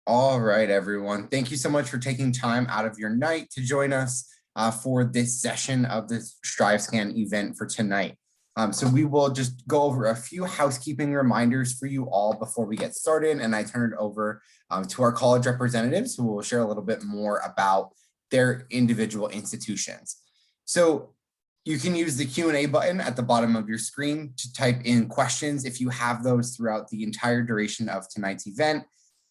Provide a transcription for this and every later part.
All right, everyone. Thank you so much for taking time out of your night to join us for this session of this StriveScan event for tonight. So we will just go over a few housekeeping reminders for you all before we get started, and I turn it over to our college representatives who will share a little bit more about their individual institutions. So you can use the Q&A button at the bottom of your screen to type in questions if you have those throughout the entire duration of tonight's event.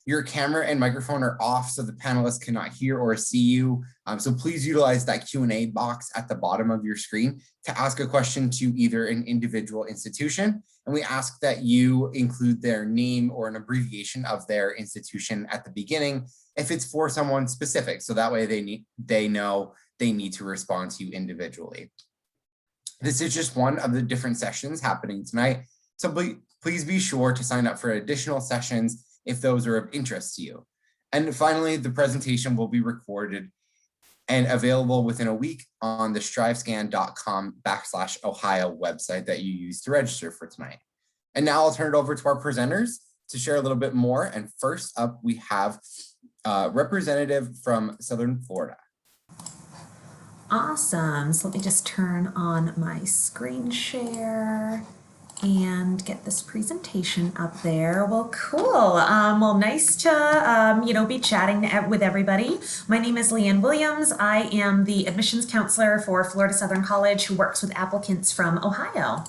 Your camera and microphone are off so the panelists cannot hear or see you. So please utilize that Q&A box at the bottom of your screen to ask a question to either an individual institution. And we ask that you include their name or an abbreviation of their institution at the beginning if it's for someone specific. So that way they know they need to respond to you individually. This is just one of the different sessions happening tonight. So please be sure to sign up for additional sessions if those are of interest to you. And finally, the presentation will be recorded and available within a week on the strivescan.com/Ohio website that you used to register for tonight. And now I'll turn it over to our presenters to share a little bit more. And first up, we have a representative from Southern Florida. Awesome. So let me just turn on my screen share and get this presentation up there. Well, cool. Well, nice to, be chatting with everybody. My name is Leanne Williams. I am the admissions counselor for Florida Southern College who works with applicants from Ohio.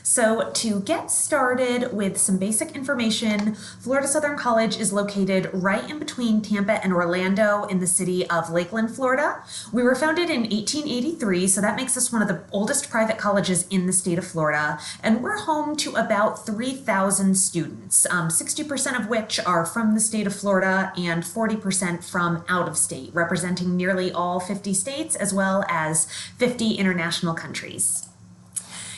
So to get started with some basic information, Florida Southern College is located right in between Tampa and Orlando in the city of Lakeland, Florida. We were founded in 1883, so that makes us one of the oldest private colleges in the state of Florida, and we're home to about 3,000 students, 60% of which are from the state of Florida and 40% from out of state, representing nearly all 50 states as well as 50 international countries.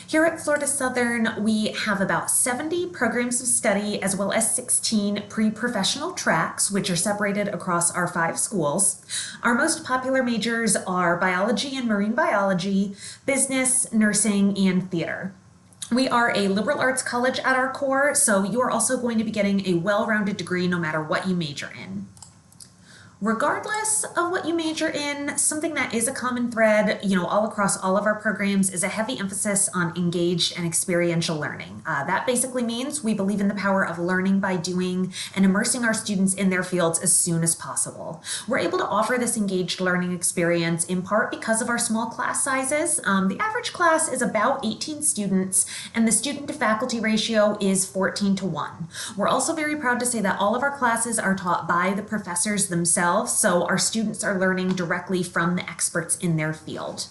Here at Florida Southern, we have about 70 programs of study as well as 16 pre-professional tracks, which are separated across our 5 schools. Our most popular majors are biology and marine biology, business, nursing, and theater. We are a liberal arts college at our core, so you are also going to be getting a well-rounded degree no matter what you major in. Regardless of what you major in, something that is a common thread, all across all of our programs is a heavy emphasis on engaged and experiential learning. That basically means we believe in the power of learning by doing and immersing our students in their fields as soon as possible. We're able to offer this engaged learning experience in part because of our small class sizes. The average class is about 18 students, and the student to faculty ratio is 14:1. We're also very proud to say that all of our classes are taught by the professors themselves, so our students are learning directly from the experts in their field.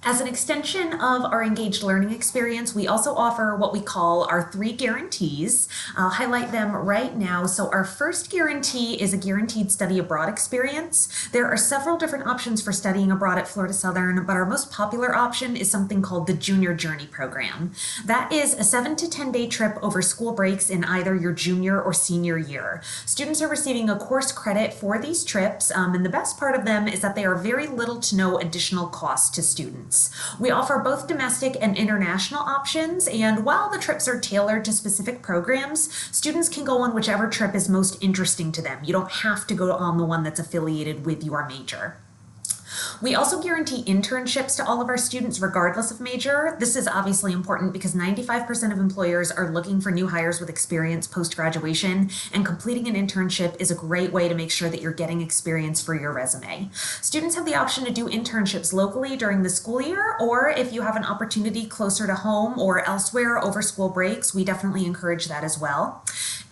As an extension of our engaged learning experience, we also offer what we call our 3 guarantees. I'll highlight them right now. So our first guarantee is a guaranteed study abroad experience. There are several different options for studying abroad at Florida Southern, but our most popular option is something called the Junior Journey Program. That is a 7 to 10 day trip over school breaks in either your junior or senior year. Students are receiving a course credit for these trips, and the best part of them is that they are very little to no additional cost to students. We offer both domestic and international options, and while the trips are tailored to specific programs, students can go on whichever trip is most interesting to them. You don't have to go on the one that's affiliated with your major. We also guarantee internships to all of our students regardless of major. This is obviously important because 95% of employers are looking for new hires with experience post-graduation, and completing an internship is a great way to make sure that you're getting experience for your resume. Students have the option to do internships locally during the school year, or if you have an opportunity closer to home or elsewhere over school breaks, we definitely encourage that as well.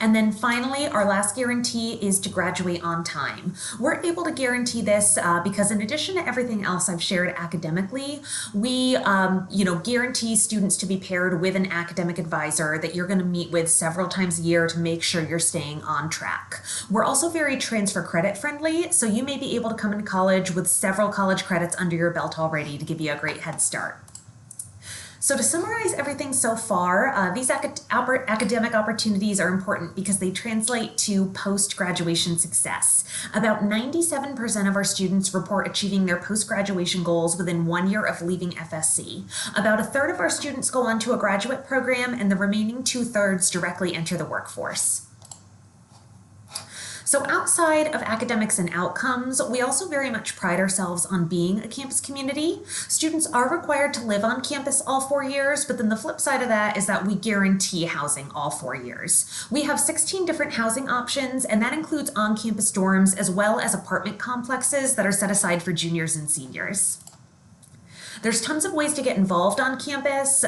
And then finally, our last guarantee is to graduate on time. We're able to guarantee this because in addition to everything else I've shared academically, we guarantee students to be paired with an academic advisor that you're going to meet with several times a year to make sure you're staying on track. We're also very transfer credit friendly, so you may be able to come into college with several college credits under your belt already to give you a great head start. So to summarize everything so far, these academic opportunities are important because they translate to post-graduation success. About 97% of our students report achieving their post-graduation goals within 1 year of leaving FSC. About a third of our students go on to a graduate program, and the remaining 2/3 directly enter the workforce. So outside of academics and outcomes, we also very much pride ourselves on being a campus community. Students are required to live on campus all 4 years, but then the flip side of that is that we guarantee housing all 4 years. We have 16 different housing options, and that includes on-campus dorms as well as apartment complexes that are set aside for juniors and seniors. There's tons of ways to get involved on campus.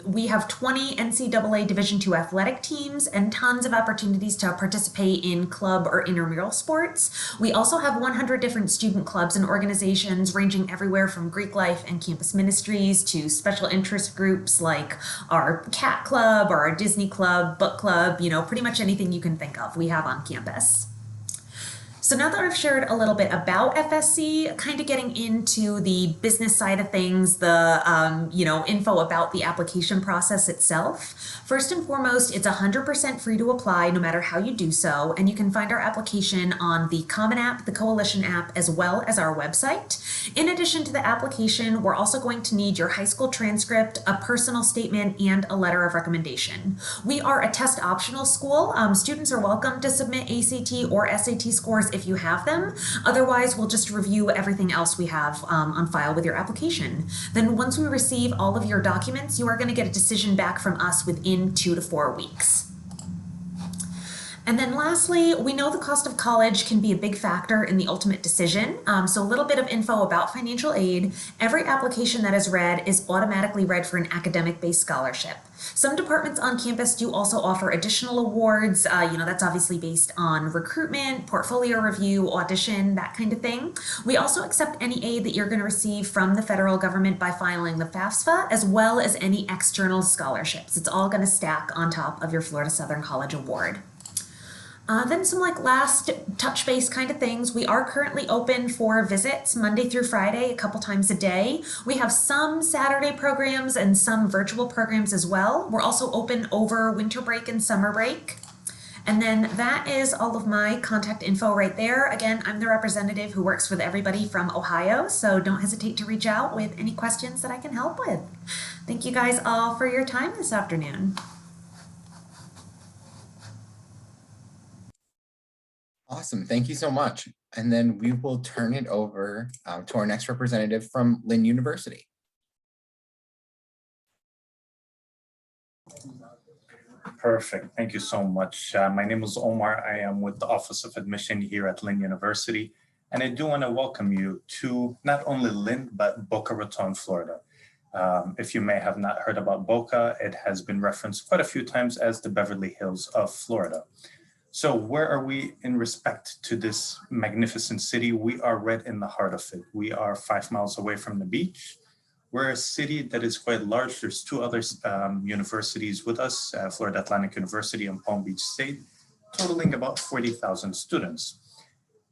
We have 20 NCAA Division II athletic teams and tons of opportunities to participate in club or intramural sports. We also have 100 different student clubs and organizations ranging everywhere from Greek life and campus ministries to special interest groups like our cat club or our Disney club, book club, pretty much anything you can think of we have on campus. So now that I've shared a little bit about FSC, kind of getting into the business side of things, the info about the application process itself. First and foremost, it's 100% free to apply no matter how you do so, and you can find our application on the Common App, the Coalition app, as well as our website. In addition to the application, we're also going to need your high school transcript, a personal statement, and a letter of recommendation. We are a test optional school. Students are welcome to submit ACT or SAT scores if you have them. Otherwise, we'll just review everything else we have on file with your application. Then once we receive all of your documents, you are going to get a decision back from us within 2 to 4 weeks. And then lastly, we know the cost of college can be a big factor in the ultimate decision. So a little bit of info about financial aid. Every application that is read is automatically read for an academic-based scholarship. Some departments on campus do also offer additional awards. That's obviously based on recruitment, portfolio review, audition, that kind of thing. We also accept any aid that you're going to receive from the federal government by filing the FAFSA, as well as any external scholarships. It's all going to stack on top of your Florida Southern College award. Then some last touch base kind of things. We are currently open for visits Monday through Friday, a couple times a day. We have some Saturday programs and some virtual programs as well. We're also open over winter break and summer break. And then that is all of my contact info right there. Again, I'm the representative who works with everybody from Ohio, so don't hesitate to reach out with any questions that I can help with. Thank you guys all for your time this afternoon. Awesome. Thank you so much. And then we will turn it over to our next representative from Lynn University. Perfect. Thank you so much. My name is Omar. I am with the Office of Admission here at Lynn University. And I do want to welcome you to not only Lynn, but Boca Raton, Florida. If you may have not heard about Boca, it has been referenced quite a few times as the Beverly Hills of Florida. So where are we in respect to this magnificent city? We are right in the heart of it. We are 5 miles away from the beach. We're a city that is quite large. There's 2 other universities with us, Florida Atlantic University and Palm Beach State, totaling about 40,000 students.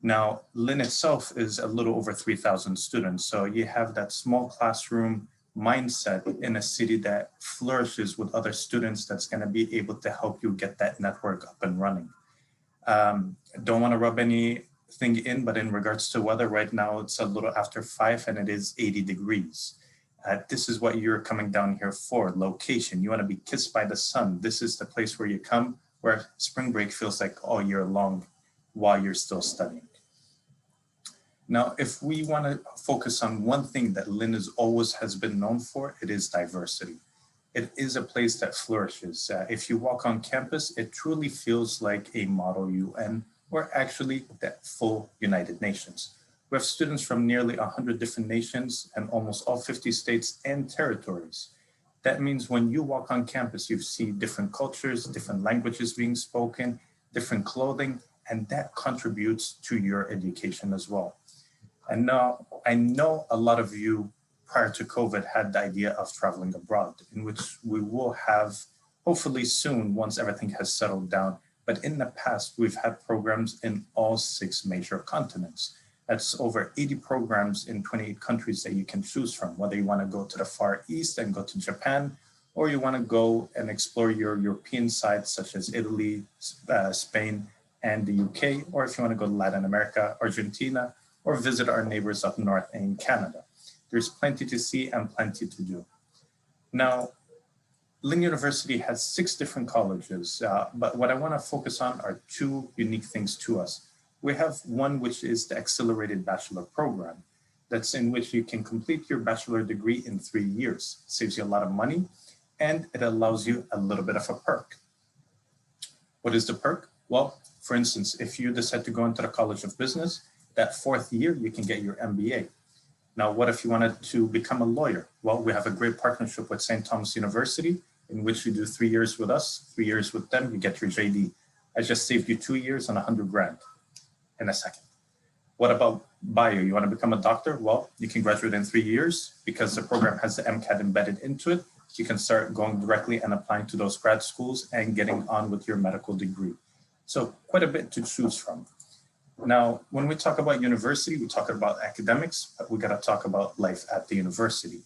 Now, Lynn itself is a little over 3,000 students. So you have that small classroom mindset in a city that flourishes with other students that's going to be able to help you get that network up and running. Don't want to rub anything in, but in regards to weather right now, it's a little after 5 and it is 80 degrees. This is what you're coming down here for, location. You want to be kissed by the sun. This is the place where you come, where spring break feels like all year long while you're still studying. Now, if we want to focus on one thing that Lynn always has been known for, it is diversity. It is a place that flourishes. If you walk on campus, it truly feels like a model UN, or actually that full United Nations. We have students from nearly 100 different nations and almost all 50 states and territories. That means when you walk on campus, you see different cultures, different languages being spoken, different clothing, and that contributes to your education as well. And now I know a lot of you prior to COVID had the idea of traveling abroad, in which we will have hopefully soon once everything has settled down. But in the past, we've had programs in all 6 major continents. That's over 80 programs in 28 countries that you can choose from, whether you want to go to the Far East and go to Japan, or you want to go and explore your European sites such as Italy, Spain, and the UK, or if you want to go to Latin America, Argentina, or visit our neighbors up north in Canada. There's plenty to see and plenty to do. Now, Lynn University has 6 different colleges, but what I want to focus on are 2 unique things to us. We have one which is the Accelerated Bachelor Program. That's in which you can complete your bachelor degree in 3 years. Saves you a lot of money, and it allows you a little bit of a perk. What is the perk? Well, for instance, if you decide to go into the College of Business, that 4th year, you can get your MBA. Now, what if you wanted to become a lawyer? Well, we have a great partnership with St. Thomas University, in which you do 3 years with us, 3 years with them, you get your JD. I just saved you 2 years and 100 grand in a second. What about bio? You want to become a doctor? Well, you can graduate in 3 years because the program has the MCAT embedded into it. You can start going directly and applying to those grad schools and getting on with your medical degree. So quite a bit to choose from. Now, when we talk about university, we talk about academics, but we got to talk about life at the university.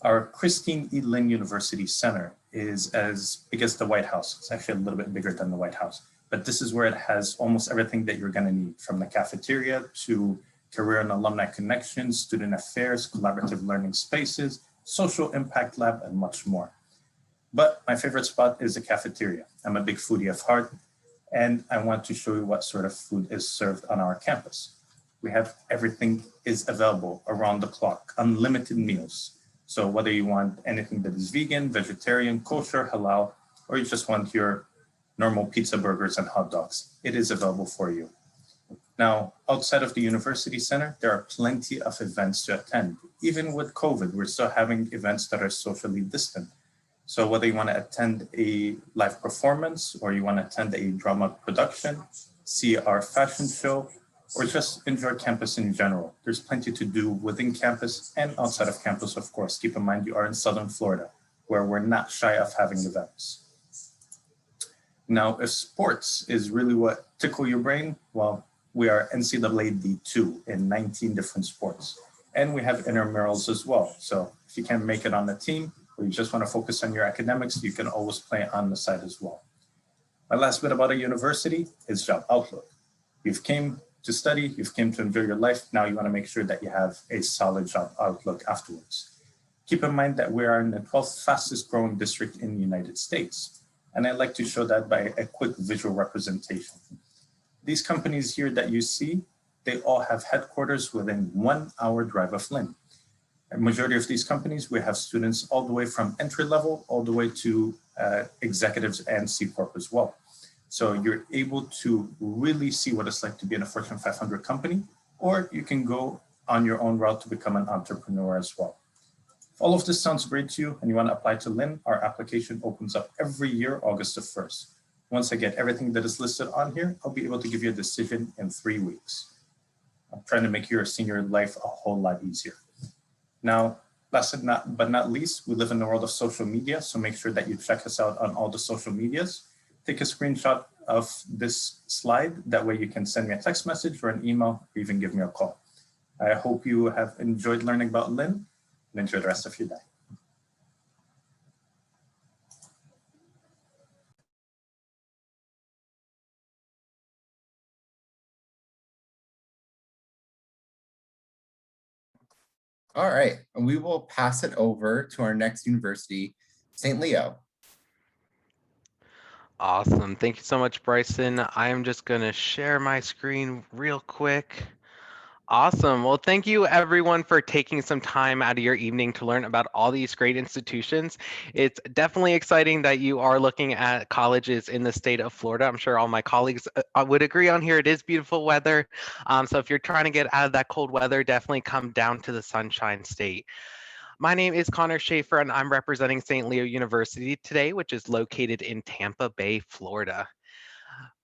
Our Christine E. Lynn University Center is as big as the White House. It's actually a little bit bigger than the White House, but this is where it has almost everything that you're going to need, from the cafeteria to career and alumni connections, student affairs, collaborative learning spaces, social impact lab, and much more. But my favorite spot is the cafeteria. I'm a big foodie at heart, and I want to show you what sort of food is served on our campus. We have everything is available around the clock, unlimited meals. So whether you want anything that is vegan, vegetarian, kosher, halal, or you just want your normal pizza, burgers, and hot dogs, it is available for you. Now, outside of the University Center, there are plenty of events to attend. Even with COVID, we're still having events that are socially distant. So whether you want to attend a live performance or you want to attend a drama production, see our fashion show, or just enjoy campus in general, there's plenty to do within campus and outside of campus, of course. Keep in mind you are in Southern Florida, where we're not shy of having events. Now, if sports is really what tickle your brain, well, we are NCAA D2 in 19 different sports. And we have intramurals as well. So if you can't make it on the team, or you just want to focus on your academics, you can always play on the side as well. My last bit about a university is job outlook. You've came to study, you've came to enjoy your life. Now you want to make sure that you have a solid job outlook afterwards. Keep in mind that we are in the 12th fastest growing district in the United States. And I'd like to show that by a quick visual representation. These companies here that you see, they all have headquarters within 1 hour drive of Lynn. A majority of these companies, we have students all the way from entry level, all the way to executives and C Corp as well. So you're able to really see what it's like to be in a Fortune 500 company, or you can go on your own route to become an entrepreneur as well. If all of this sounds great to you and you want to apply to Lynn, our application opens up every year, August the 1st. Once I get everything that is listed on here, I'll be able to give you a decision in 3 weeks. I'm trying to make your senior life a whole lot easier. Now, last but not least, we live in the world of social media, so make sure that you check us out on all the social medias. Take a screenshot of this slide. That way you can send me a text message or an email, or even give me a call. I hope you have enjoyed learning about Lynn, and enjoy the rest of your day. All right, and we will pass it over to our next university, St. Leo. Awesome. Thank you so much, Bryson. I am just going to share my screen real quick. Awesome. Well, thank you everyone for taking some time out of your evening to learn about all these great institutions. It's definitely exciting that you are looking at colleges in the state of Florida. I'm sure all my colleagues would agree on here. It is beautiful weather. So if you're trying to get out of that cold weather, definitely come down to the Sunshine State. My name is Connor Schaefer, and I'm representing St. Leo University today, which is located in Tampa Bay, Florida.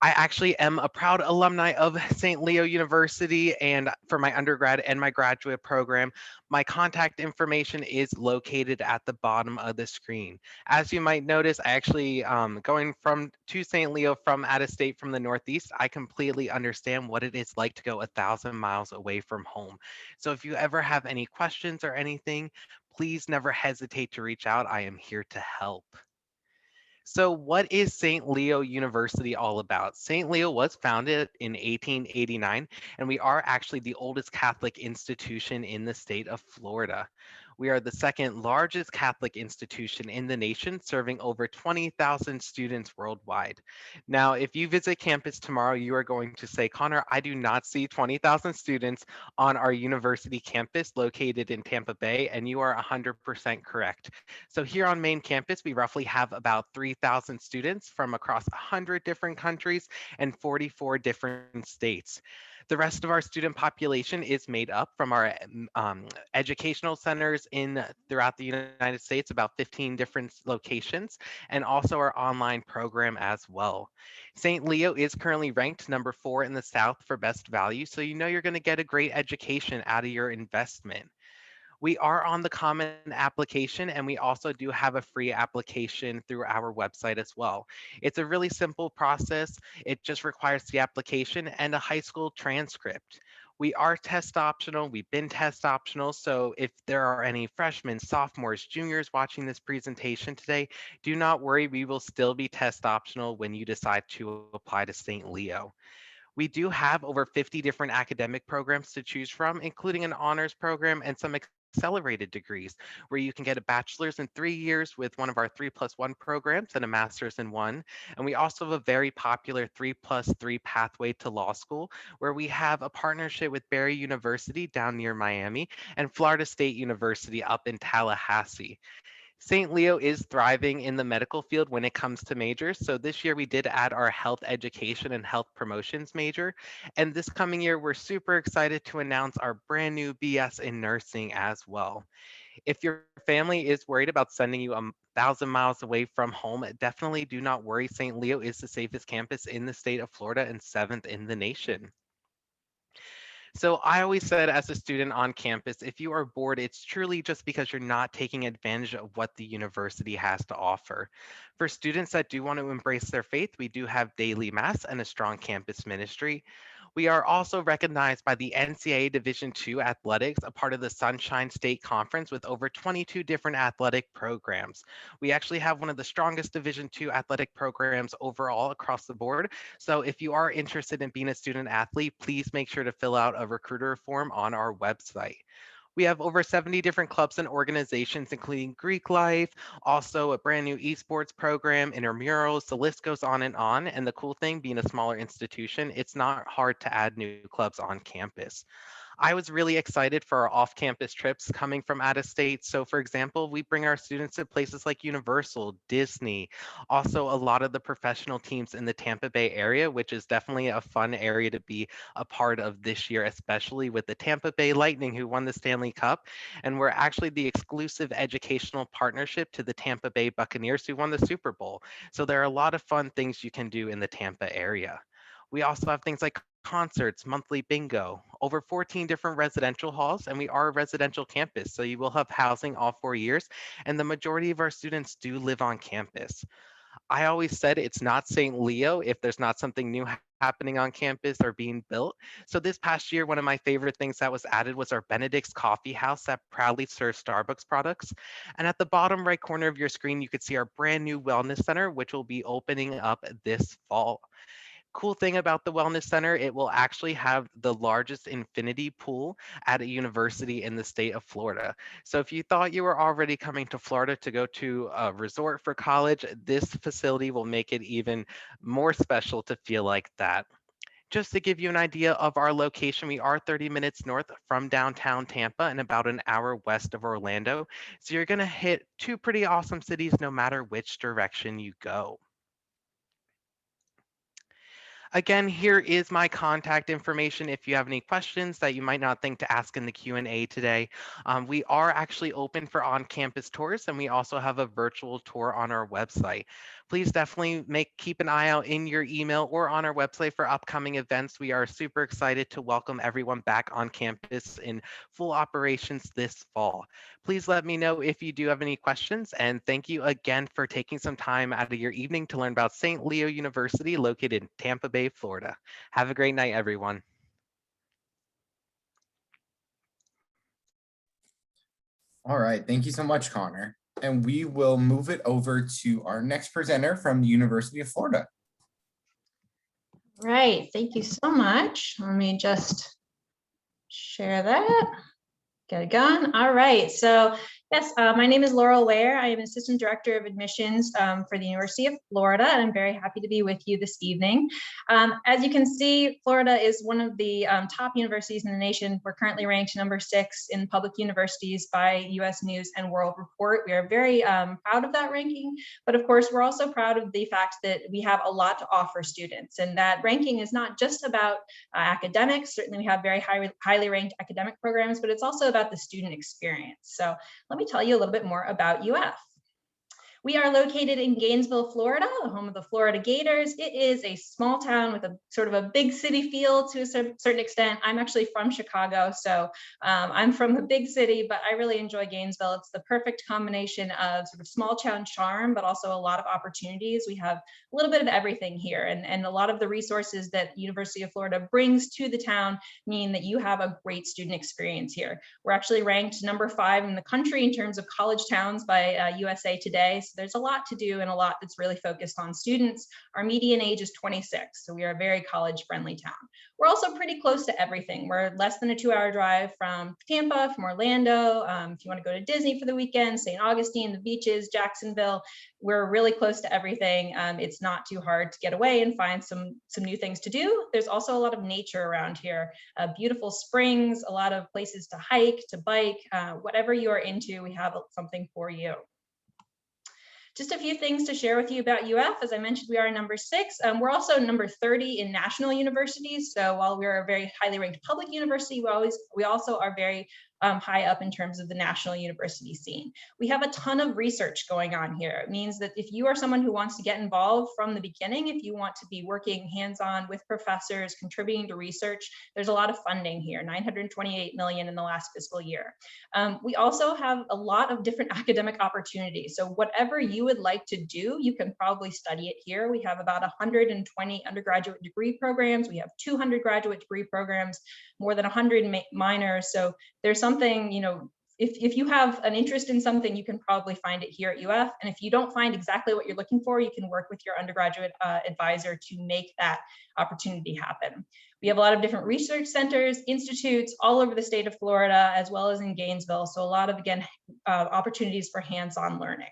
I actually am a proud alumni of St. Leo University, and for my undergrad and my graduate program, my contact information is located at the bottom of the screen. As you might notice, I actually, going to St. Leo from out of state from the Northeast, I completely understand what it is like to go 1,000 miles away from home. So if you ever have any questions or anything, please never hesitate to reach out. I am here to help. So what is St. Leo University all about? St. Leo was founded in 1889, and we are actually the oldest Catholic institution in the state of Florida. We are the second largest Catholic institution in the nation, serving over 20,000 students worldwide. Now, if you visit campus tomorrow, you are going to say, Connor, I do not see 20,000 students on our university campus located in Tampa Bay, and you are 100% correct. So here on main campus, we roughly have about 3,000 students from across 100 different countries and 44 different states. The rest of our student population is made up from our educational centers throughout the United States, about 15 different locations, and also our online program as well. St. Leo is currently ranked number 4 in the South for best value, so you know you're going to get a great education out of your investment. We are on the common application, and we also do have a free application through our website as well. It's a really simple process. It just requires the application and a high school transcript. We are test optional. We've been test optional. So if there are any freshmen, sophomores, juniors watching this presentation today, do not worry. We will still be test optional when you decide to apply to St. Leo. We do have over 50 different academic programs to choose from, including an honors program and some accelerated degrees, where you can get a bachelor's in 3 years with one of our 3+1 programs and a master's in 1. And we also have a very popular 3+3 pathway to law school, where we have a partnership with Barry University down near Miami and Florida State University up in Tallahassee. St. Leo is thriving in the medical field when it comes to majors. So this year we did add our health education and health promotions major. And this coming year, we're super excited to announce our brand new BS in nursing as well. If your family is worried about sending you 1,000 miles away from home, definitely do not worry. St. Leo is the safest campus in the state of Florida and 7th in the nation. So I always said as a student on campus, if you are bored, it's truly just because you're not taking advantage of what the university has to offer. For students that do want to embrace their faith, we do have daily mass and a strong campus ministry. We are also recognized by the NCAA Division II Athletics, a part of the Sunshine State Conference with over 22 different athletic programs. We actually have one of the strongest Division II athletic programs overall across the board. So if you are interested in being a student athlete, please make sure to fill out a recruiter form on our website. We have over 70 different clubs and organizations, including Greek Life, also a brand new esports program, intramurals, the list goes on. And the cool thing, being a smaller institution, it's not hard to add new clubs on campus. I was really excited for our off-campus trips coming from out of state. So for example, we bring our students to places like Universal, Disney, also a lot of the professional teams in the Tampa Bay area, which is definitely a fun area to be a part of this year, especially with the Tampa Bay Lightning, who won the Stanley Cup. And we're actually the exclusive educational partnership to the Tampa Bay Buccaneers, who won the Super Bowl. So there are a lot of fun things you can do in the Tampa area. We also have things like concerts, monthly bingo, over 14 different residential halls, and we are a residential campus, so you will have housing all 4 years, and the majority of our students do live on campus. I always said it's not St. Leo if there's not something new happening on campus or being built. So this past year, one of my favorite things that was added was our Benedict's Coffee House that proudly serves Starbucks products. And at the bottom right corner of your screen, you could see our brand new wellness center, which will be opening up this fall. Cool thing about the wellness center, it will actually have the largest infinity pool at a university in the state of Florida. So if you thought you were already coming to Florida to go to a resort for college, this facility will make it even more special to feel like that. Just to give you an idea of our location, we are 30 minutes north from downtown Tampa and about an hour west of Orlando. So you're going to hit 2 pretty awesome cities no matter which direction you go. Again, here is my contact information if you have any questions that you might not think to ask in the Q&A today. We are actually open for on-campus tours, and we also have a virtual tour on our website. Please definitely keep an eye out in your email or on our website for upcoming events. We are super excited to welcome everyone back on campus in full operations this fall. Please let me know if you do have any questions, and thank you again for taking some time out of your evening to learn about St. Leo University located in Tampa Bay, Florida. Have a great night, everyone. All right, thank you so much, Connor. And we will move it over to our next presenter from the University of Florida. Right, thank you so much. Let me just share that. Get it going. All right. So yes, my name is Laurel Ware. I am Assistant Director of Admissions for the University of Florida, and I'm very happy to be with you this evening. As you can see, Florida is one of the top universities in the nation. We're currently ranked number 6 in public universities by U.S. News and World Report. We are very proud of that ranking, but of course, we're also proud of the fact that we have a lot to offer students, and that ranking is not just about academics. Certainly, we have very highly ranked academic programs, but it's also about the student experience. So let me tell you a little bit more about UF. We are located in Gainesville, Florida, the home of the Florida Gators. It is a small town with a sort of a big city feel to a certain extent. I'm actually from Chicago, so I'm from the big city, but I really enjoy Gainesville. It's the perfect combination of sort of small town charm, but also a lot of opportunities. We have a little bit of everything here, and a lot of the resources that University of Florida brings to the town mean that you have a great student experience here. We're actually ranked number 5 in the country in terms of college towns by USA Today. So there's a lot to do and a lot that's really focused on students. Our median age is 26, so we are a very college-friendly town. We're also pretty close to everything. We're less than a 2-hour drive from Tampa, from Orlando. If you want to go to Disney for the weekend, St. Augustine, the beaches, Jacksonville, we're really close to everything. It's not too hard to get away and find some new things to do. There's also a lot of nature around here, beautiful springs, a lot of places to hike, to bike, whatever you are into, we have something for you. Just a few things to share with you about UF. As I mentioned, we are number 6. We're also number 30 in national universities. So while we're a very highly ranked public university, we also are very high up in terms of the national university scene. We have a ton of research going on here. It means that if you are someone who wants to get involved from the beginning, if you want to be working hands-on with professors, contributing to research, there's a lot of funding here, $928 million in the last fiscal year. We also have a lot of different academic opportunities. So whatever you would like to do, you can probably study it here. We have about 120 undergraduate degree programs. We have 200 graduate degree programs, more than 100 minors. So there's something, you know, if you have an interest in something, you can probably find it here at UF. And if you don't find exactly what you're looking for, you can work with your undergraduate advisor to make that opportunity happen. We have a lot of different research centers, institutes all over the state of Florida, as well as in Gainesville. So a lot of, again, opportunities for hands-on learning.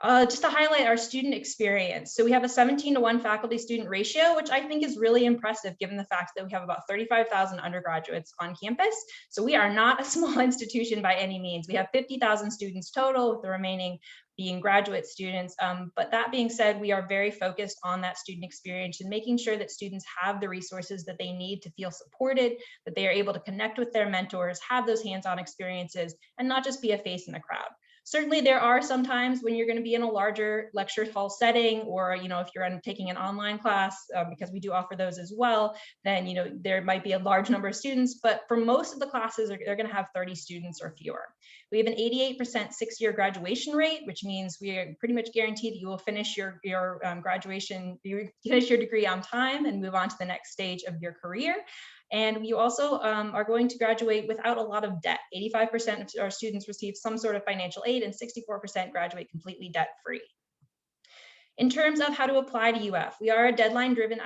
Just to highlight our student experience. So we have a 17-to-1 faculty student ratio, which I think is really impressive given the fact that we have about 35,000 undergraduates on campus. So we are not a small institution by any means. We have 50,000 students total, with the remaining being graduate students. But that being said, we are very focused on that student experience and making sure that students have the resources that they need to feel supported, that they are able to connect with their mentors, have those hands-on experiences, and not just be a face in the crowd. Certainly, there are some times when you're going to be in a larger lecture hall setting, or if you're taking an online class, because we do offer those as well, then there might be a large number of students. But for most of the classes, they're going to have 30 students or fewer. We have an 88% 6-year graduation rate, which means we are pretty much guaranteed that you will finish your graduation, finish your degree on time and move on to the next stage of your career. And you also are going to graduate without a lot of debt. 85% of our students receive some sort of financial aid, and 64% graduate completely debt-free. In terms of how to apply to UF, we are a deadline-driven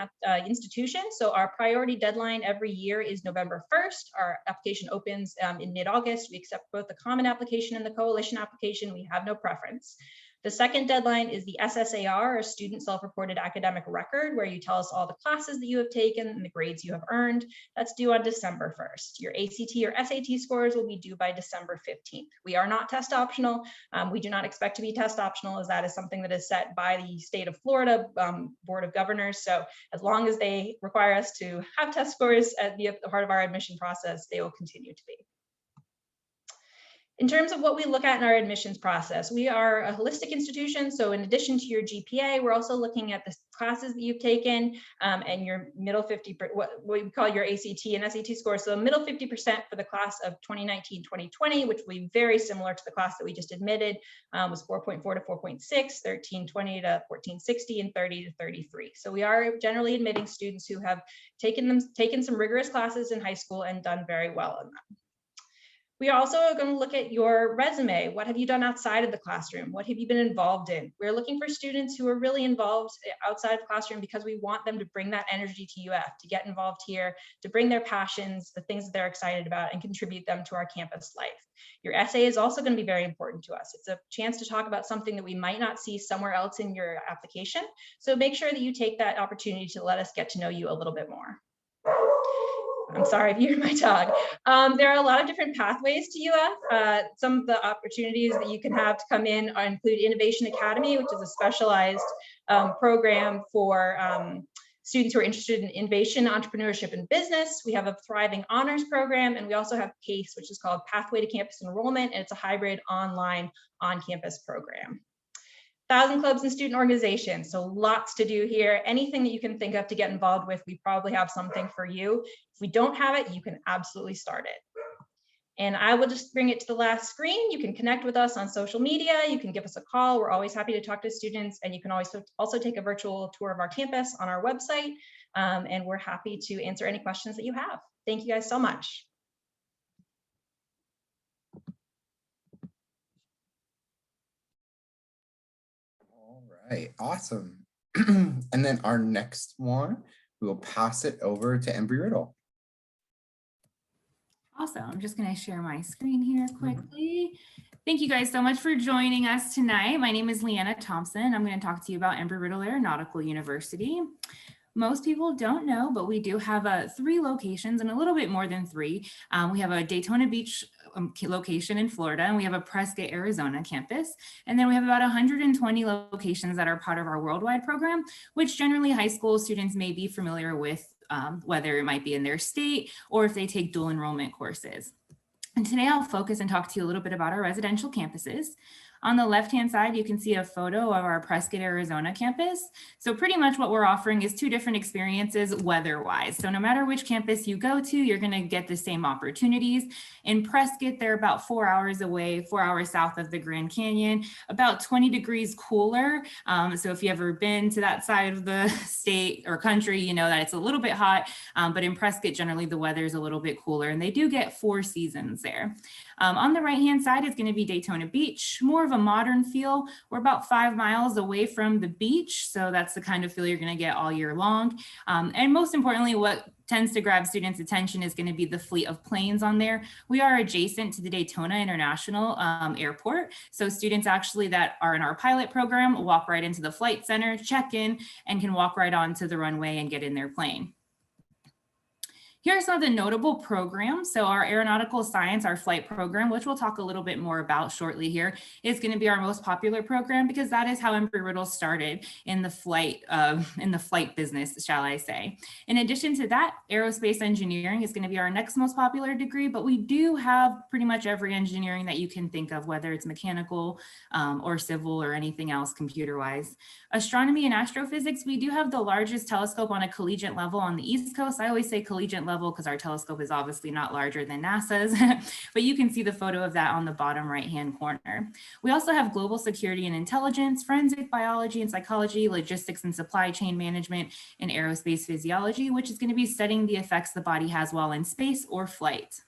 institution. So our priority deadline every year is November 1st. Our application opens in mid-August. We accept both the common application and the coalition application. We have no preference. The second deadline is the SSAR, or Student Self-Reported Academic Record, where you tell us all the classes that you have taken and the grades you have earned. That's due on December 1st. Your ACT or SAT scores will be due by December 15th. We are not test optional. We do not expect to be test optional, as that is something that is set by the state of Florida Board of Governors. So as long as they require us to have test scores at the heart of our admission process, they will continue to be. In terms of what we look at in our admissions process, we are a holistic institution. So in addition to your GPA, we're also looking at the classes that you've taken and your middle 50, what we call your ACT and SAT scores. So middle 50% for the class of 2019-2020, which will be very similar to the class that we just admitted, was 4.4 to 4.6, 1320 to 1460, and 30 to 33. So we are generally admitting students who have taken some rigorous classes in high school and done very well in them. We are also going to look at your resume. What have you done outside of the classroom? What have you been involved in? We're looking for students who are really involved outside of the classroom because we want them to bring that energy to UF, to get involved here, to bring their passions, the things that they're excited about, and contribute them to our campus life. Your essay is also going to be very important to us. It's a chance to talk about something that we might not see somewhere else in your application. So make sure that you take that opportunity to let us get to know you a little bit more. I'm sorry if you hear my dog. There are a lot of different pathways to UF. Some of the opportunities that you can have to come in include Innovation Academy, which is a specialized program for students who are interested in innovation, entrepreneurship, and business. We have a thriving honors program, and we also have PACE, which is called Pathway to Campus Enrollment, and it's a hybrid online on-campus program. 1,000 clubs and student organizations, so lots to do here. Anything that you can think of to get involved with, we probably have something for you. If we don't have it, you can absolutely start it. And I will just bring it to the last screen. You can connect with us on social media. You can give us a call. We're always happy to talk to students, and you can also take a virtual tour of our campus on our website. And we're happy to answer any questions that you have. Thank you guys so much. All right, awesome. And then our next one, we will pass it over to Embry-Riddle. Awesome. I'm just going to share my screen here quickly. Thank you guys so much for joining us tonight. My name is Leanne Thompson. I'm going to talk to you about Embry-Riddle Aeronautical University. Most people don't know, but we do have 3 locations and a little bit more than 3. We have a Daytona Beach location in Florida, and we have a Prescott, Arizona campus. And then we have about 120 locations that are part of our worldwide program, which generally high school students may be familiar with, whether it might be in their state or if they take dual enrollment courses. And today I'll focus and talk to you a little bit about our residential campuses. On the left-hand side, you can see a photo of our Prescott, Arizona campus. So pretty much what we're offering is 2 different experiences weather-wise. So no matter which campus you go to, you're gonna get the same opportunities. In Prescott, they're about 4 hours away, 4 hours south of the Grand Canyon, about 20 degrees cooler. So if you've ever been to that side of the state or country, you know that it's a little bit hot, but in Prescott, generally the weather is a little bit cooler, and they do get 4 seasons there. On the right-hand side is going to be Daytona Beach, more of a modern feel. We're about 5 miles away from the beach, so that's the kind of feel you're going to get all year long. And most importantly, what tends to grab students' attention is going to be the fleet of planes on there. We are adjacent to the Daytona International Airport, so students actually that are in our pilot program walk right into the flight center, check in, and can walk right onto the runway and get in their plane. Here are some of the notable programs. So our aeronautical science, our flight program, which we'll talk a little bit more about shortly here, is going to be our most popular program because that is how Embry-Riddle started in the flight business, shall I say. In addition to that, aerospace engineering is going to be our next most popular degree, but we do have pretty much every engineering that you can think of, whether it's mechanical or civil or anything else computer-wise. Astronomy and astrophysics, we do have the largest telescope on a collegiate level on the East Coast. I always say collegiate level because our telescope is obviously not larger than NASA's, but you can see the photo of that on the bottom right-hand corner. We also have global security and intelligence, forensic biology and psychology, logistics and supply chain management, and aerospace physiology, which is going to be studying the effects the body has while in space or flight.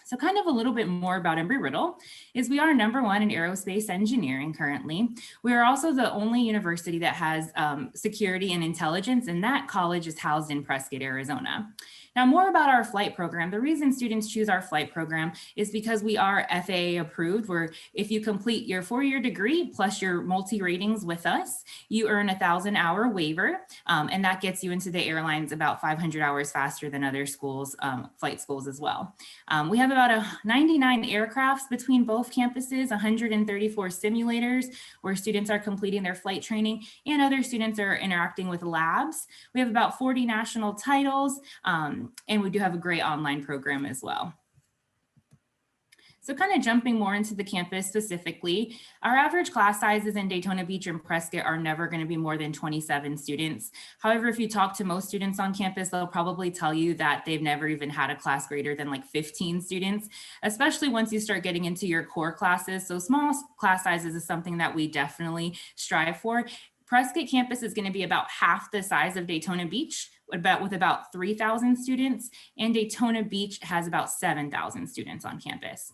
So kind of a little bit more about Embry-Riddle is we are #1 in aerospace engineering currently. We are also the only university that has security and intelligence, and that college is housed in Prescott, Arizona. Now, more about our flight program. The reason students choose our flight program is because we are FAA approved, where if you complete your 4-year degree plus your multi-ratings with us, you earn a 1,000-hour waiver, and that gets you into the airlines about 500 hours faster than other schools, flight schools as well. We have about 99 aircrafts between both campuses, 134 simulators where students are completing their flight training and other students are interacting with labs. We have about 40 national titles, and we do have a great online program as well. So kind of jumping more into the campus specifically, our average class sizes in Daytona Beach and Prescott are never going to be more than 27 students. However, if you talk to most students on campus, they'll probably tell you that they've never even had a class greater than like 15 students, especially once you start getting into your core classes. So small class sizes is something that we definitely strive for. Prescott campus is going to be about half the size of Daytona Beach, with about 3,000 students, and Daytona Beach has about 7,000 students on campus.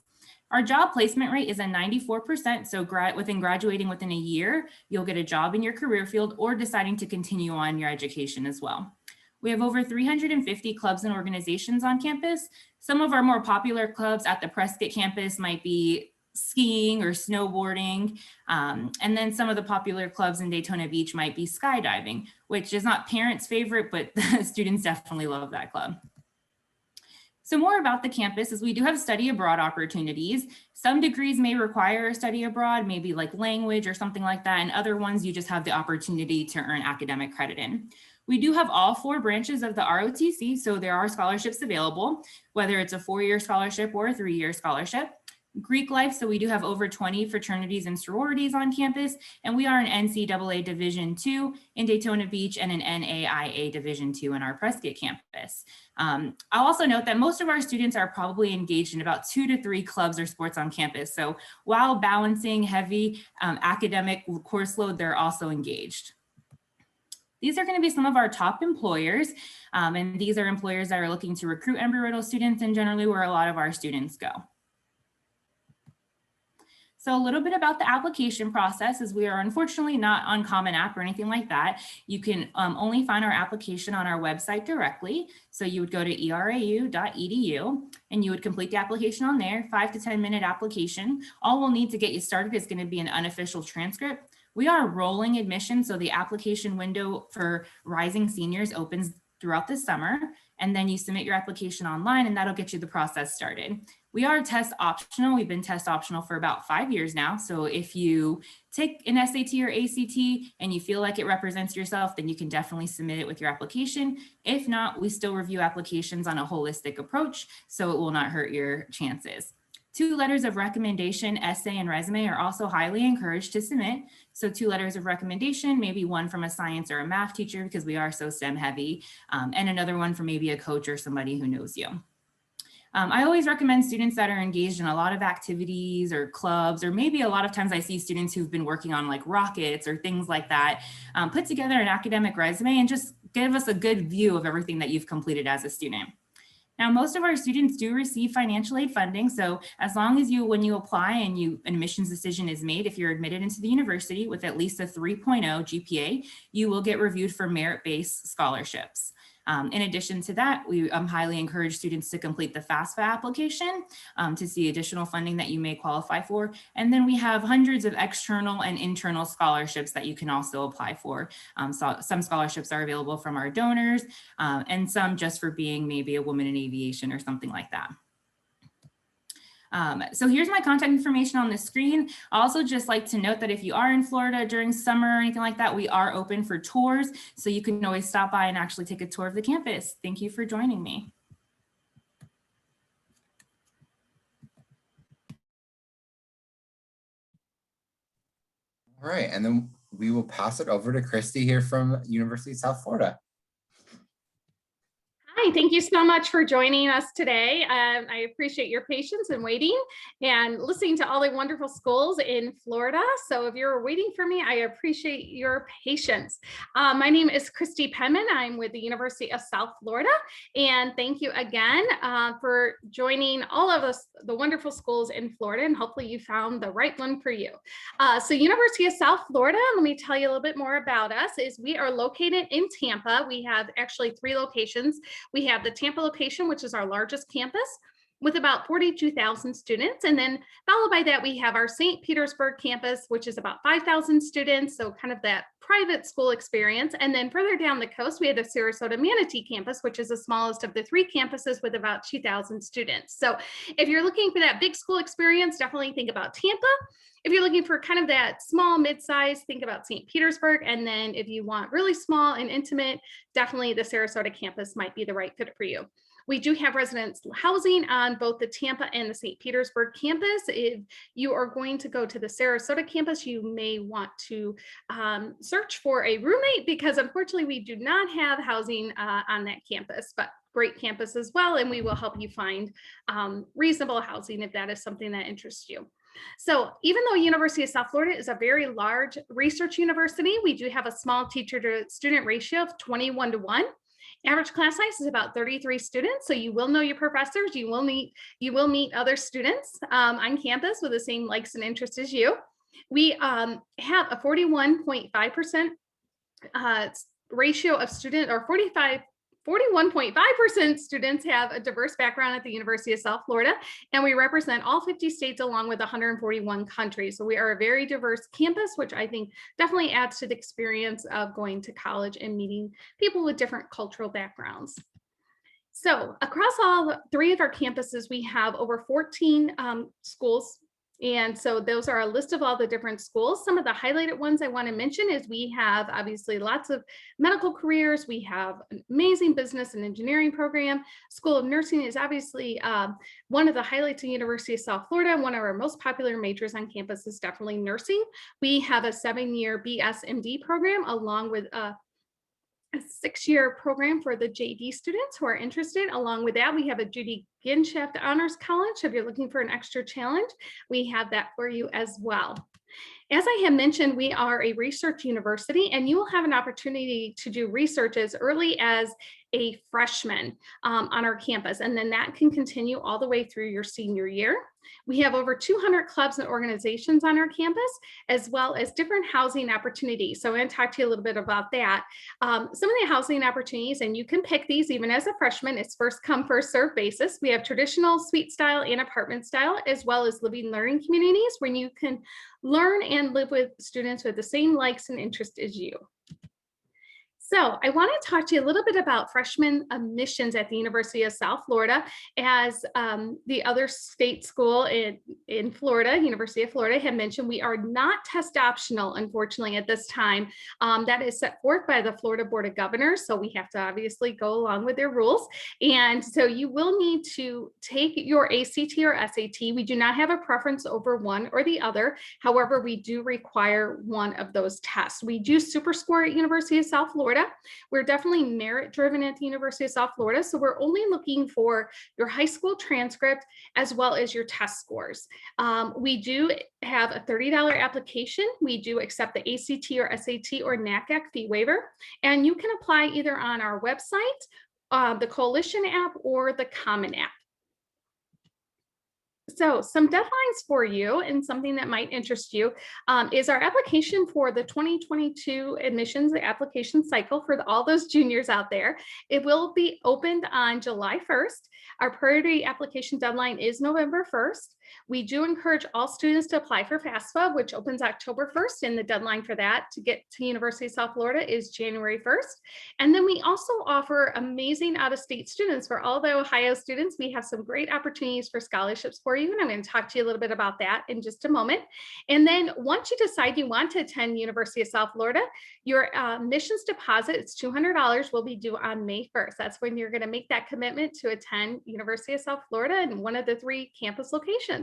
Our job placement rate is a 94%, so within graduating within a year, you'll get a job in your career field or deciding to continue on your education as well. We have over 350 clubs and organizations on campus. Some of our more popular clubs at the Prescott campus might be skiing or snowboarding. And then some of the popular clubs in Daytona Beach might be skydiving, which is not parents' favorite, but the students definitely love that club. So more about the campus is we do have study abroad opportunities. Some degrees may require a study abroad, maybe like language or something like that, and other ones you just have the opportunity to earn academic credit in. We do have all 4 branches of the ROTC, so there are scholarships available, whether it's a 4-year scholarship or a 3-year scholarship. Greek life, so we do have over 20 fraternities and sororities on campus, and we are an NCAA Division II in Daytona Beach and an NAIA Division II in our Prescott campus. I'll also note that most of our students are probably engaged in about 2 to 3 clubs or sports on campus. So while balancing heavy academic course load, they're also engaged. These are going to be some of our top employers, and these are employers that are looking to recruit Embry-Riddle students and generally where a lot of our students go. So a little bit about the application process is we are unfortunately not on Common App or anything like that. You can only find our application on our website directly. So you would go to erau.edu and you would complete the application on there, 5 to 10 minute application. All we'll need to get you started is going to be an unofficial transcript. We are rolling admission, so the application window for rising seniors opens throughout the summer, and then you submit your application online and that'll get you the process started. We are test optional. We've been test optional for about 5 years now. So if you take an SAT or ACT and you feel like it represents yourself, then you can definitely submit it with your application. If not, we still review applications on a holistic approach, so it will not hurt your chances. 2 letters of recommendation, essay, and resume are also highly encouraged to submit. So 2 letters of recommendation, maybe one from a science or a math teacher because we are so STEM heavy, and another one from maybe a coach or somebody who knows you. I always recommend students that are engaged in a lot of activities or clubs, or maybe a lot of times I see students who've been working on like rockets or things like that, put together an academic resume and just give us a good view of everything that you've completed as a student. Now, most of our students do receive financial aid funding. So as long as when you apply and an admissions decision is made, if you're admitted into the university with at least a 3.0 GPA, you will get reviewed for merit-based scholarships. In addition to that, we highly encourage students to complete the FAFSA application to see additional funding that you may qualify for. And then we have hundreds of external and internal scholarships that you can also apply for. So some scholarships are available from our donors and some just for being maybe a woman in aviation or something like that. So here's my contact information on the screen. I also just like to note that if you are in Florida during summer or anything like that, we are open for tours. So you can always stop by and actually take a tour of the campus. Thank you for joining me. All right, and then we will pass it over to Christy here from University of South Florida. Hi, thank you so much for joining us today. I appreciate your patience and waiting and listening to all the wonderful schools in Florida. So if you're waiting for me, I appreciate your patience. My name is Christy Penman. I'm with the University of South Florida. And thank you again for joining all of us, the wonderful schools in Florida. And hopefully you found the right one for you. So University of South Florida, let me tell you a little bit more about us, is we are located in Tampa. We have actually 3 locations. We have the Tampa location, which is our largest campus with about 42,000 students. And then followed by that, we have our St. Petersburg campus, which is about 5,000 students. So kind of that private school experience. And then further down the coast, we have the Sarasota Manatee campus, which is the smallest of the 3 campuses with about 2,000 students. So if you're looking for that big school experience, definitely think about Tampa. If you're looking for kind of that small mid-size, think about St. Petersburg. And then if you want really small and intimate, definitely the Sarasota campus might be the right fit for you. We do have residence housing on both the Tampa and the St. Petersburg campus. If you are going to go to the Sarasota campus, you may want to search for a roommate because unfortunately we do not have housing on that campus, but great campus as well. And we will help you find reasonable housing if that is something that interests you. So even though University of South Florida is a very large research university, we do have a small teacher to student ratio of 21 to 1. Average class size is about 33 students, so you will know your professors. You will meet other students on campus with the same likes and interests as you. We have a 41.5% ratio of student, or 41.5% students have a diverse background at the University of South Florida, and we represent all 50 states along with 141 countries. So we are a very diverse campus, which I think definitely adds to the experience of going to college and meeting people with different cultural backgrounds. So across all 3 of our campuses, we have over 14 schools. And so those are a list of all the different schools. Some of the highlighted ones I want to mention is we have obviously lots of medical careers. We have an amazing business and engineering program. School of Nursing is obviously one of the highlights of University of South Florida. One of our most popular majors on campus is definitely nursing. We have a 7-year BSMD program along with a 6-year program for the JD students who are interested. Along with that, we have a Judy Ginshaft Honors College. If you're looking for an extra challenge, we have that for you as well. As I have mentioned, we are a research university, and you will have an opportunity to do research as early as a freshman on our campus, and then that can continue all the way through your senior year. We have over 200 clubs and organizations on our campus, as well as different housing opportunities. So I'm going to talk to you a little bit about that. Some of the housing opportunities, and you can pick these even as a freshman, it's first come, first served basis. We have traditional suite style and apartment style, as well as living learning communities where you can learn and live with students with the same likes and interests as you. So I want to talk to you a little bit about freshman admissions at the University of South Florida. As the other state school in Florida, University of Florida, had mentioned, we are not test optional, unfortunately, at this time. That is set forth by the Florida Board of Governors, so we have to obviously go along with their rules. And so you will need to take your ACT or SAT. We do not have a preference over one or the other. However, we do require one of those tests. We do super score at University of South Florida. We're definitely merit driven at the University of South Florida. So we're only looking for your high school transcript as well as your test scores. We do have a $30 application. We do accept the ACT or SAT or NACAC fee waiver. And you can apply either on our website, the Coalition app, or the Common app. So some deadlines for you, and something that might interest you is our application for the 2022 admissions application cycle for all those juniors out there. It will be opened on July 1st. Our priority application deadline is November 1st. We do encourage all students to apply for FAFSA, which opens October 1st, and the deadline for that to get to University of South Florida is January 1st. And then we also offer amazing out-of-state students. For all the Ohio students, we have some great opportunities for scholarships for you, and I'm going to talk to you a little bit about that in just a moment. And then once you decide you want to attend University of South Florida, your admissions deposit, it's $200, will be due on May 1st. That's when you're going to make that commitment to attend University of South Florida in one of the 3 campus locations.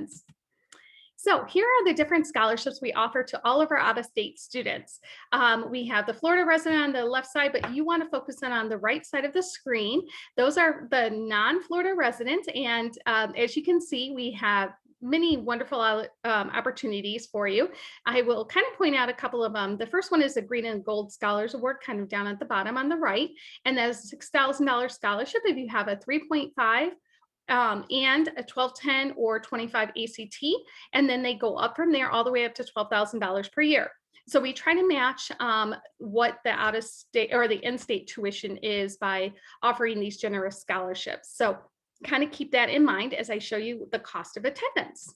So here are the different scholarships we offer to all of our out-of-state students. We have the Florida resident on the left side, but you want to focus in on the right side of the screen. Those are the non-Florida residents. And as you can see, we have many wonderful opportunities for you. I will kind of point out a couple of them. The first one is the Green and Gold Scholars Award, kind of down at the bottom on the right. And that's a $6,000 scholarship if you have a 3.5 and a 1210 or 25 ACT, and then they go up from there all the way up to $12,000 per year. So we try to match what the out-of-state or the in-state tuition is by offering these generous scholarships. So kind of keep that in mind as I show you the cost of attendance.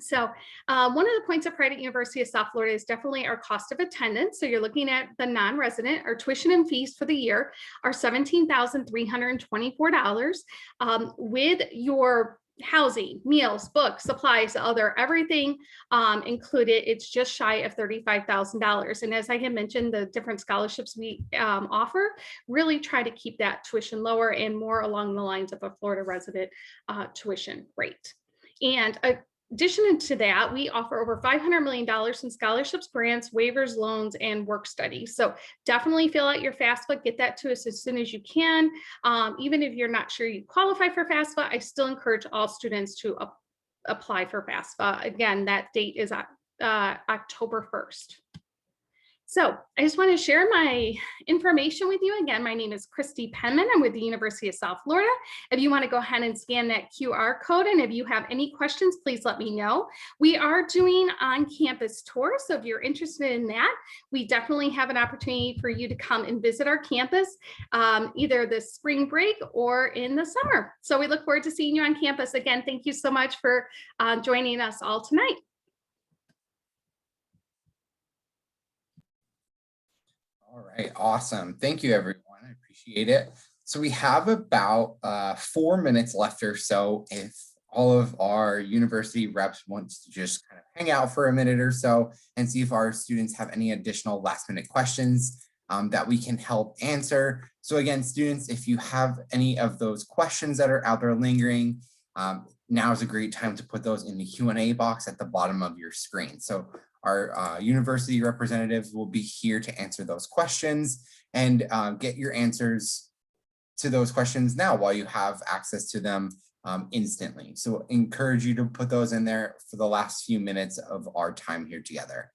So one of the points of pride at University of South Florida is definitely our cost of attendance. So you're looking at the non-resident. Our tuition and fees for the year are $17,324 with your housing, meals, books, supplies, other everything included. It's just shy of $35,000. And as I had mentioned, the different scholarships we offer really try to keep that tuition lower and more along the lines of a Florida resident tuition rate. And addition to that, we offer over $500 million in scholarships, grants, waivers, loans, and work studies. So definitely fill out your FAFSA, get that to us as soon as you can. Even if you're not sure you qualify for FAFSA, I still encourage all students to apply for FAFSA. Again, that date is October 1st. So I just want to share my information with you. Again, my name is Christy Penman. I'm with the University of South Florida. If you want to go ahead and scan that QR code, and if you have any questions, please let me know. We are doing on-campus tours, so if you're interested in that, we definitely have an opportunity for you to come and visit our campus, either this spring break or in the summer. So we look forward to seeing you on campus. Again, thank you so much for joining us all tonight. All right, awesome. Thank you, everyone. I appreciate it. So we have about 4 minutes left or so. If all of our university reps wants to just kind of hang out for a minute or so and see if our students have any additional last-minute questions that we can help answer. So again, students, if you have any of those questions that are out there lingering, now is a great time to put those in the Q&A box at the bottom of your screen. So our university representatives will be here to answer those questions and get your answers to those questions now while you have access to them instantly. So encourage you to put those in there for the last few minutes of our time here together.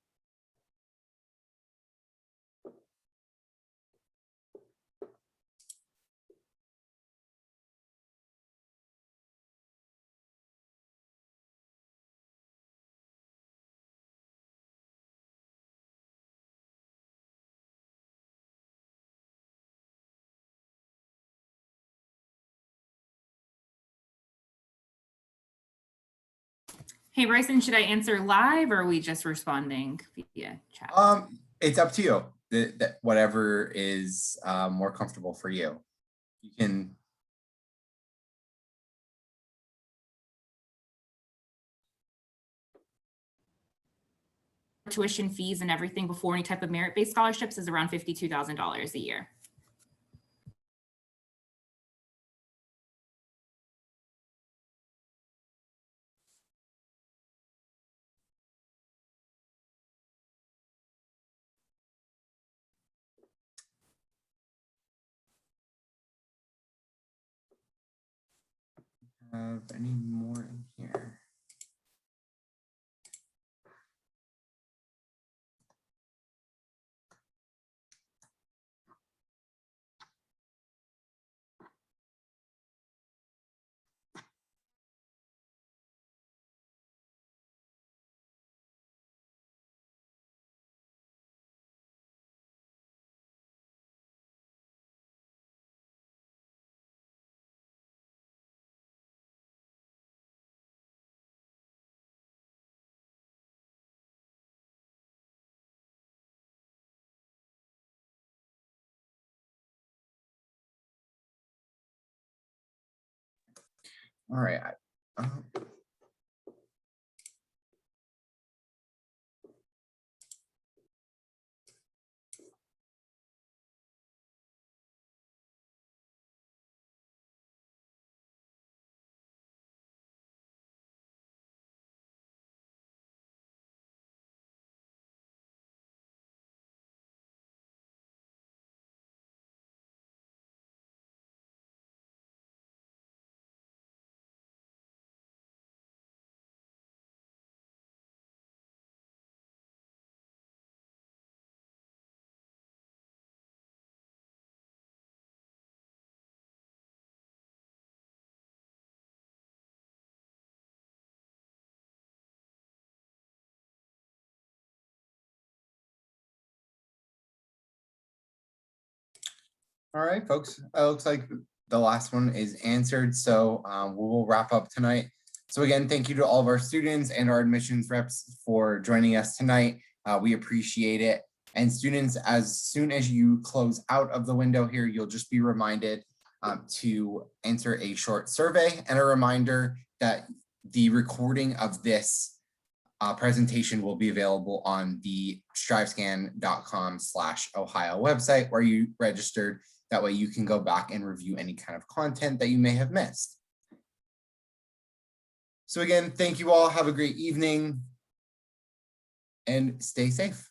Hey, Bryson, should I answer live or are we just responding via chat? It's up to you. That whatever is more comfortable for you. You can. Tuition fees and everything before any type of merit-based scholarships is around $52,000 a year. Have any more in here? All right. All right, folks, it looks like the last one is answered. So we will wrap up tonight. So again, thank you to all of our students and our admissions reps for joining us tonight. We appreciate it. And students, as soon as you close out of the window here, you'll just be reminded to answer a short survey, and a reminder that the recording of this presentation will be available on the strivescan.com/Ohio website where you registered. That way you can go back and review any kind of content that you may have missed. So again, thank you all. Have a great evening and stay safe.